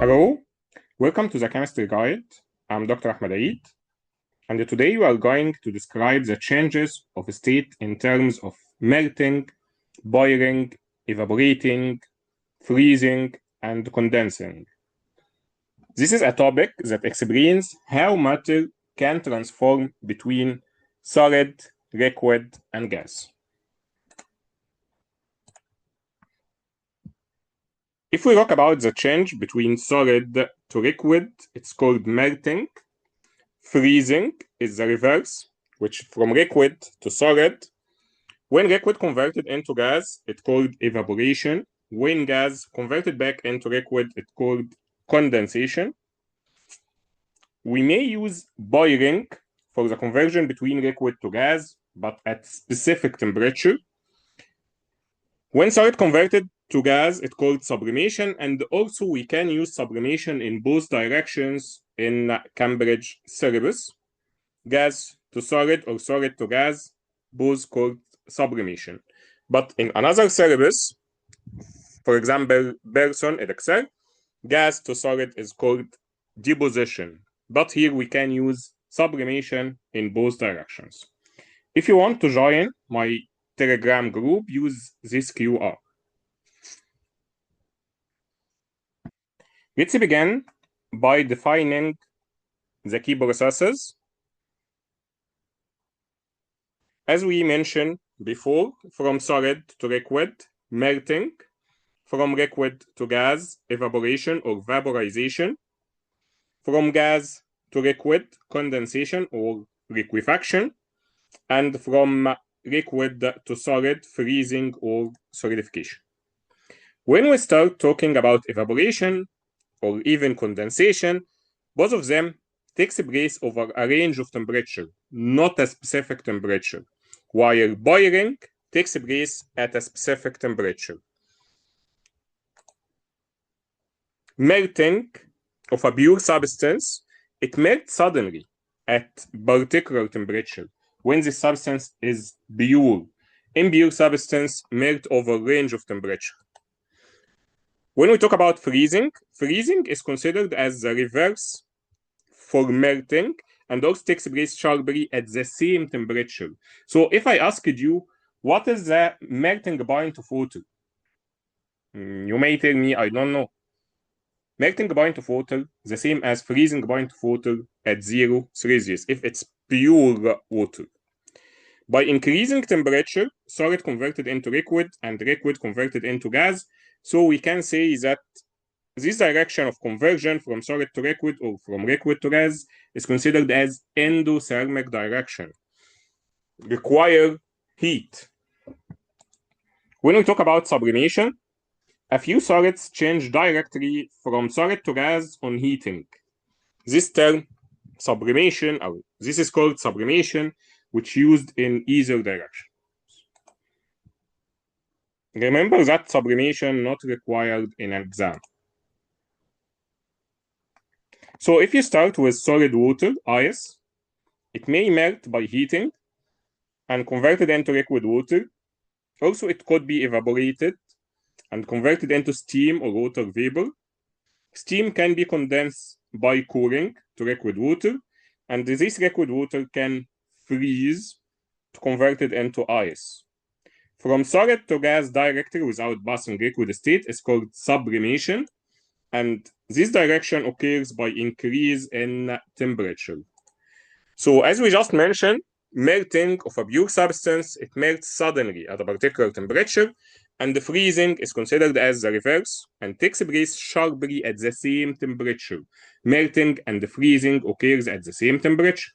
Hello, welcome to the Chemistry Guide. I'm Dr. Ahmed Eid, and today we are going to describe the changes of state in terms of melting, boiling, evaporating, freezing, and condensing. This is a topic that explains how matter can transform between solid, liquid, and gas. If we talk about the change between solid to liquid, it's called melting. Freezing is the reverse, which from liquid to solid. When liquid converted into gas, it's called evaporation. When gas converted back into liquid, it's called condensation. We may use boiling for the conversion between liquid to gas, but at specific temperature. When solid converted to gas, it's called sublimation, and also we can use sublimation in both directions in Cambridge syllabus. Gas to solid or solid to gas, both called sublimation. But in another syllabus, for example, Berson et Excel, gas to solid is called deposition. But here we can use sublimation in both directions. If you want to join my Telegram group, use this QR. Let's begin by defining the key processes. As we mentioned before, from solid to liquid, melting, from liquid to gas, evaporation or vaporization, from gas to liquid, condensation or liquefaction, and from liquid to solid, freezing or solidification. When we start talking about evaporation or even condensation, both of them takes place over a range of temperature, not a specific temperature, while boiling takes place at a specific temperature. Melting of a pure substance, it melts suddenly at particular temperature when the substance is pure. Impure substance melt over a range of temperature. When we talk about freezing, freezing is considered as the reverse for melting and also takes place sharply at the same temperature. So if I asked you, what is the melting point of water? You may tell me, I don't know. Melting point of water, the same as freezing point of water at 0 Celsius, if it's pure water. By increasing temperature, solid converted into liquid and liquid converted into gas, so we can say that this direction of conversion from solid to liquid or from liquid to gas is considered as endothermic direction, require heat. When we talk about sublimation, a few solids change directly from solid to gas on heating. This term, sublimation, or this is called sublimation, which used in either direction. Remember that sublimation not required in an exam. So if you start with solid water, ice, it may melt by heating and converted into liquid water. Also, it could be evaporated and converted into steam or water vapor. Steam can be condensed by cooling to liquid water, and this liquid water can freeze to convert it into ice. From solid to gas directly without passing liquid state is called sublimation, and this direction occurs by increase in temperature. So as we just mentioned, melting of a pure substance, it melts suddenly at a particular temperature, and the freezing is considered as the reverse and takes place sharply at the same temperature. Melting and the freezing occurs at the same temperature.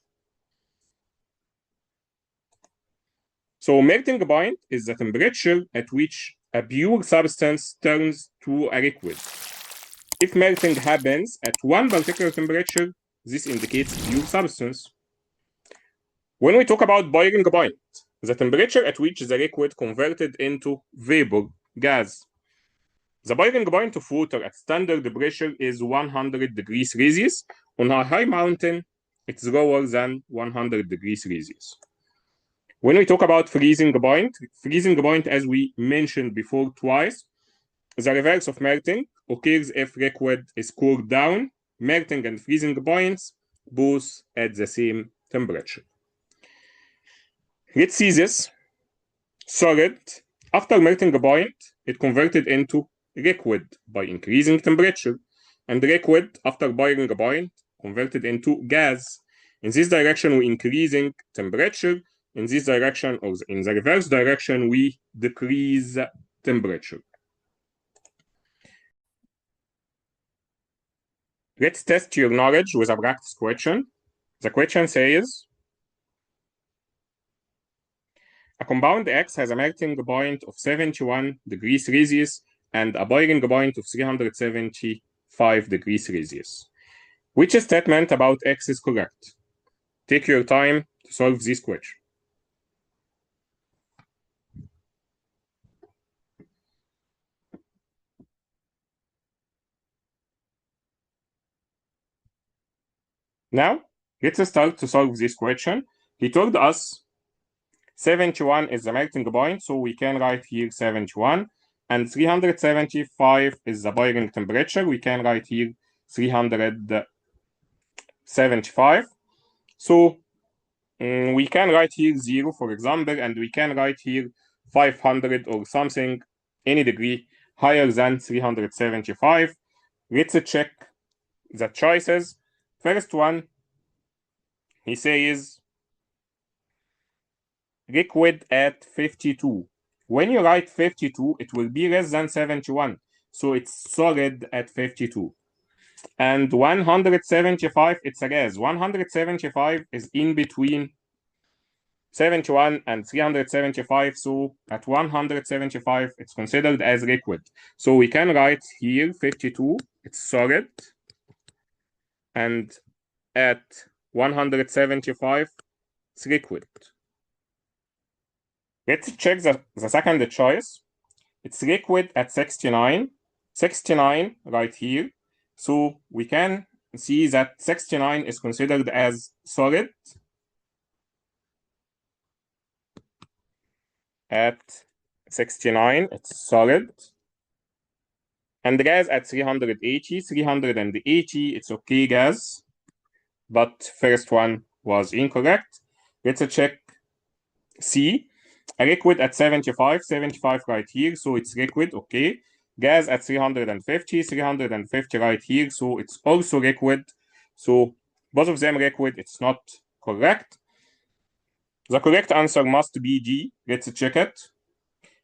So melting point is the temperature at which a pure substance turns to a liquid. If melting happens at one particular temperature, this indicates pure substance. When we talk about boiling point, the temperature at which the liquid converted into vapor, gas. The boiling point of water at standard pressure is 100 degrees Celsius. On a high mountain, it's lower than 100 degrees Celsius. When we talk about freezing point, as we mentioned before twice, The reverse of melting occurs if liquid is cooled down. Melting and freezing points both at the same temperature. Let's see this. Solid, after melting point, it converted into liquid by increasing temperature, and liquid after boiling point converted into gas. In this direction, we increasing temperature. In this direction, or in the reverse direction, we decrease temperature. Let's test your knowledge with a practice question. The question says, a compound X has a melting point of 71 degrees Celsius and a boiling point of 375 degrees Celsius. Which statement about X is correct? Take your time to solve this question. Now, let's start to solve this question. He told us 71 is the melting point, so we can write here 71. And 375 is the boiling temperature. We can write here 375. So we can write here 0, for example, and we can write here 500 or something, any degree higher than 375. Let's check the choices. First one, he says liquid at 52. When you write 52, it will be less than 71. So it's solid at 52. And 175, it's a gas. 175 is in between 71 and 375. So at 175, it's considered as liquid. So we can write here 52, it's solid. And at 175, it's liquid. Let's check the second choice. It's liquid at 69. 69 right here. So we can see that 69 is considered as solid. At 69, it's solid. And the gas at 380. 380, it's okay gas. But first one was incorrect. Let's check C. A liquid at 75, 75 right here, so it's liquid, okay. Gas at 350, 350 right here, so it's also liquid. So both of them liquid, it's not correct. The correct answer must be D. Let's check it.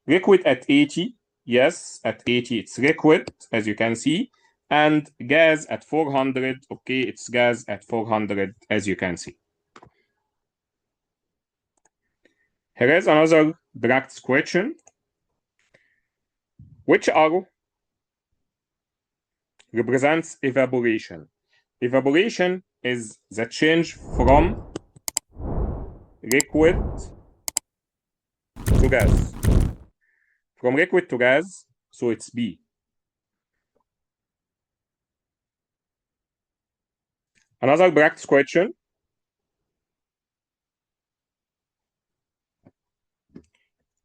Liquid at 80, yes, at 80 it's liquid, as you can see. And gas at 400, okay, it's gas at 400, as you can see. Here is another practice question. Which arrow represents evaporation? Evaporation is the change from liquid to gas. From liquid to gas, so it's B. Another practice question.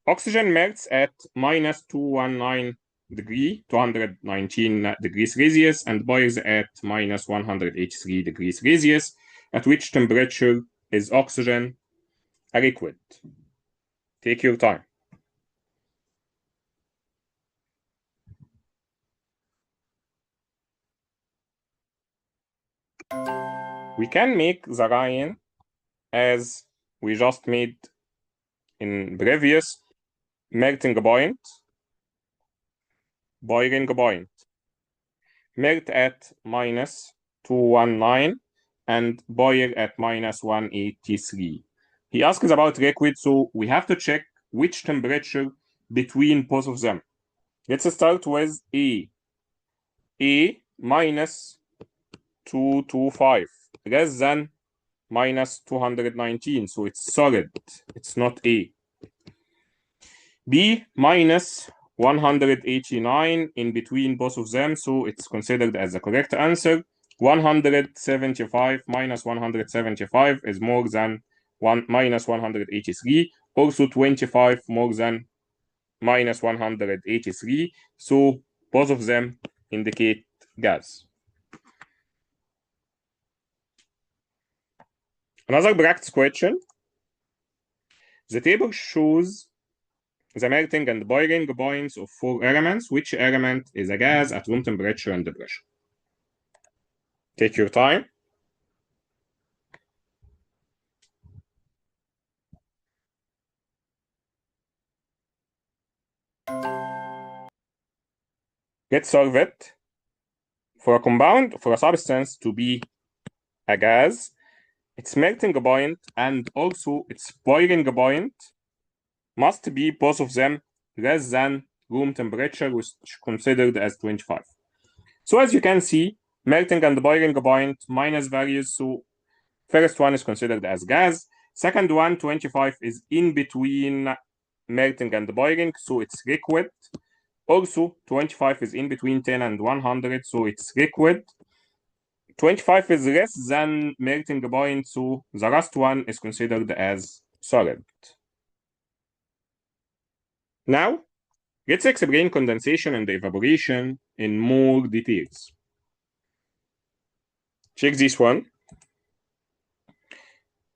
Oxygen melts at minus 219 degrees Celsius and boils at minus 183 degrees Celsius. At which temperature is oxygen a liquid? Take your time. We can make the line as we just made in previous: melting point, boiling point. Melt at minus 219 and boil at minus 183. He asks about liquid, so we have to check which temperature between both of them. Let's start with A. A minus 225, less than minus 219, so it's solid, it's not A. B minus 189, in between both of them, so it's considered as the correct answer. 175 minus 175 is more than minus 183, also 25 more than minus 183, so both of them indicate gas. Another practice question. The table shows the melting and boiling points of 4 elements. Which element is a gas at room temperature and pressure? Take your time. Let's solve it. For a substance to be a gas, its melting point and also its boiling point must be both of them less than room temperature, which is considered as 25. So as you can see, melting and boiling point minus values. So first one is considered as gas. Second one, 25, is in between melting and boiling, so it's liquid. Also, 25 is in between 10 and 100, so it's liquid. 25 is less than melting point, so the last one is considered as solid. Now, let's explain condensation and evaporation in more details. Check this one.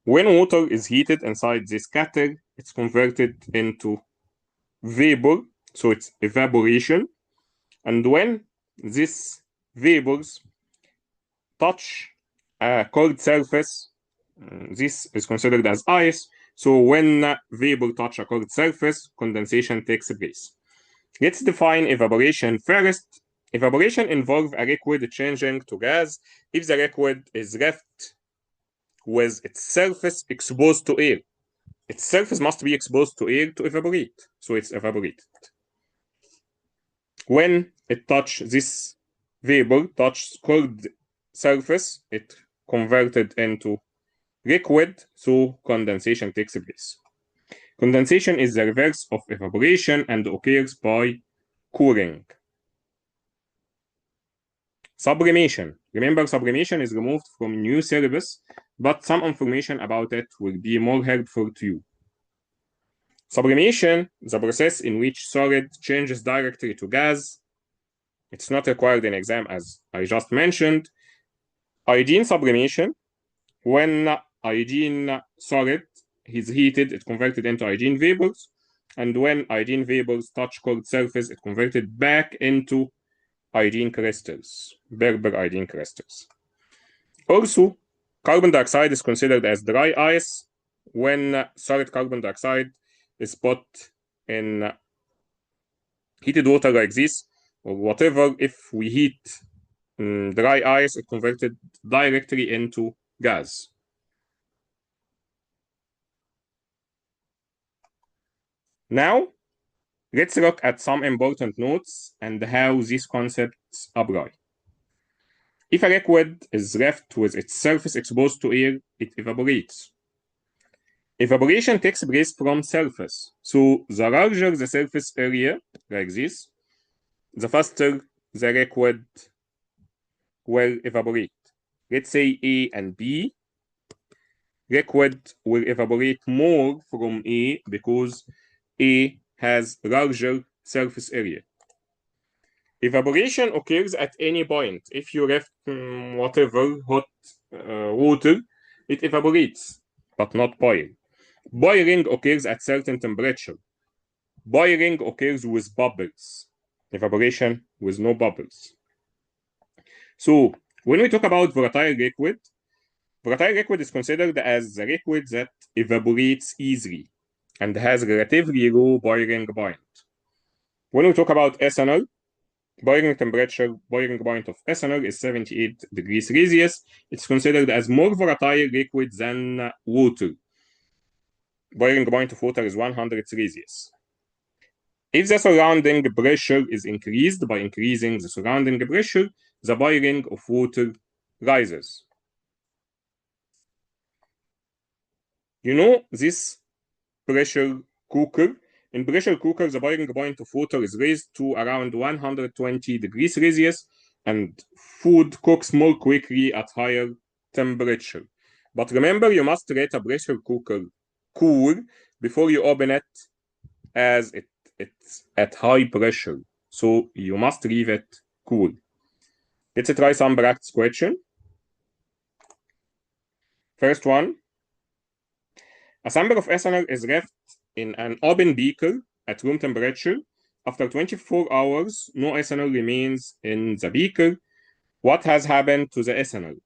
When water is heated inside this kettle, it's converted into vapor, so it's evaporation. And when these vapors touch a cold surface, this is considered as ice. So when vapor touch a cold surface, condensation takes place. Let's define evaporation first. Evaporation involves a liquid changing to gas if the liquid is left with its surface exposed to air. Its surface must be exposed to air to evaporate, so it's evaporated. When it touches this vapor, touches cold surface, it converted into liquid, so condensation takes place. Condensation is the reverse of evaporation and occurs by cooling. Sublimation. Remember, sublimation is removed from new syllabus, but some information about it will be more helpful to you. Sublimation, the process in which solid changes directly to gas. It's not required in exam, as I just mentioned. Iodine sublimation, when iodine solid is heated, it converted into iodine vapors, and when iodine vapors touch cold surface, it converted back into iodine crystals, Berber iodine crystals. Also, carbon dioxide is considered as dry ice when solid carbon dioxide is put in heated water like this or whatever. If we heat dry ice, it converted directly into gas. Now, let's look at some important notes and how these concepts apply. If a liquid is left with its surface exposed to air, it evaporates. Evaporation takes place from surface. So the larger the surface area, like this, the faster the liquid will evaporate. Let's say A and B. Liquid will evaporate more from A because A has larger surface area. Evaporation occurs at any point. If you left whatever hot water, it evaporates, but not boil. Boiling occurs at certain temperature. Boiling occurs with bubbles. Evaporation with no bubbles. So when we talk about volatile liquid is considered as the liquid that evaporates easily and has relatively low boiling point. When we talk about ethanol, boiling point of ethanol is 78 degrees Celsius. It's considered as more volatile liquid than water. Boiling point of water is 100 Celsius. If the surrounding pressure is increased by increasing the surrounding pressure, the boiling of water rises. You know this pressure cooker. In pressure cooker, the boiling point of water is raised to around 120 degrees Celsius, and food cooks more quickly at higher temperature. But remember, you must let a pressure cooker cool before you open it, as it's at high pressure. so you must leave it cool. Let's try some practice question. First one. A sample of ethanol is left in an open beaker at room temperature. After 24 hours, no ethanol remains in the beaker. What has happened to the ethanol?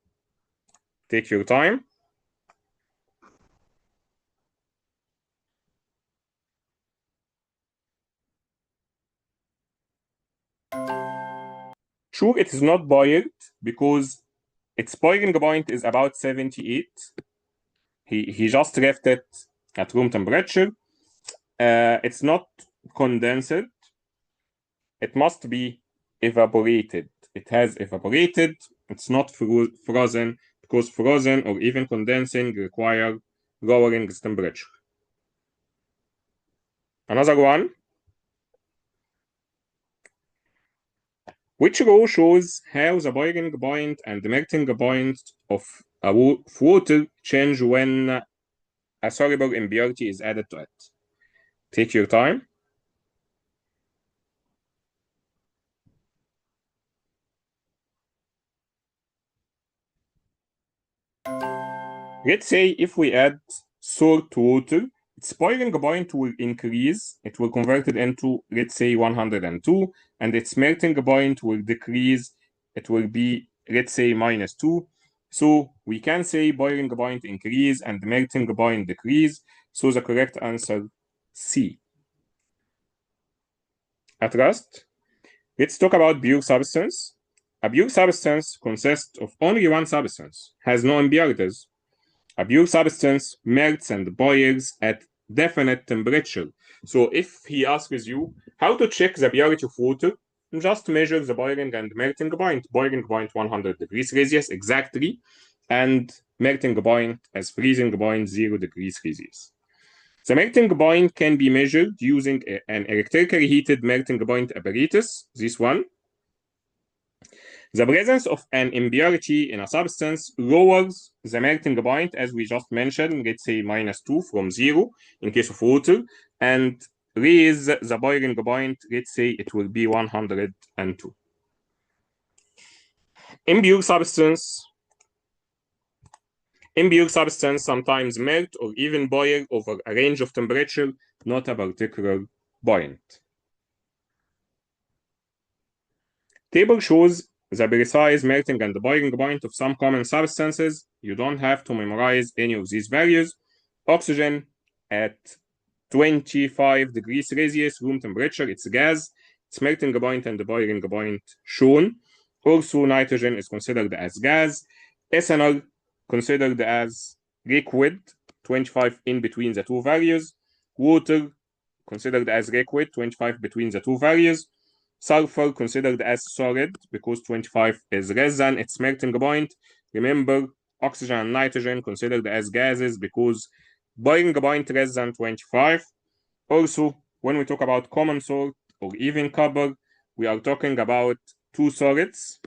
Take your time. Sure, it is not boiled because its boiling point is about 78. He just left it at room temperature. It's not condensed. It must be evaporated. It has evaporated. It's not frozen, because frozen or even condensing require lowering the temperature. Another one. Which row shows how the boiling point and the melting point of water change when a soluble impurity is added to it? Take your time. Let's say if we add salt to water, its boiling point will increase. It will convert it into, let's say, 102, and its melting point will decrease. It will be, let's say, -2. So we can say boiling point increase and melting point decrease. So the correct answer, C. At last, let's talk about pure substance. A pure substance consists of only one substance, has no impurities. A pure substance melts and boils at definite temperature. So if he asks you how to check the purity of water, just measure the boiling and melting point. Boiling point 100 degrees Celsius exactly, and melting point as freezing point 0 degrees Celsius. The melting point can be measured using an electrically heated melting point apparatus, this one. The presence of an impurity in a substance lowers the melting point, as we just mentioned, let's say -2 from 0 in case of water, and raise the boiling point, let's say it will be 102. Impure substance sometimes melt or even boil over a range of temperature, not a particular point. Table shows the precise melting and boiling point of some common substances. You don't have to memorize any of these values. Oxygen at 25 degrees Celsius room temperature, it's gas. Its melting point and the boiling point shown. Also, nitrogen is considered as gas. Ethanol considered as liquid, 25 in between the two values. Water considered as liquid, 25 between the two values. Sulfur considered as solid because 25 is less than its melting point. Remember, oxygen and nitrogen considered as gases because boiling point less than 25. Also, when we talk about common salt or even copper, we are talking about two solids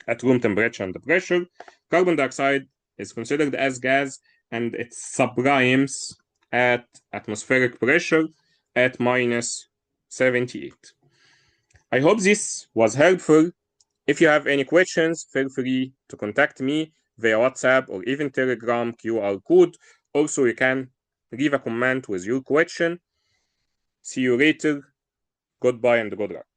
at room temperature and pressure. Carbon dioxide is considered as gas and it sublimes at atmospheric pressure at -78. I hope this was helpful. If you have any questions, feel free to contact me via WhatsApp or even Telegram QR code. Also, you can leave a comment with your question. See you later. Goodbye and good luck.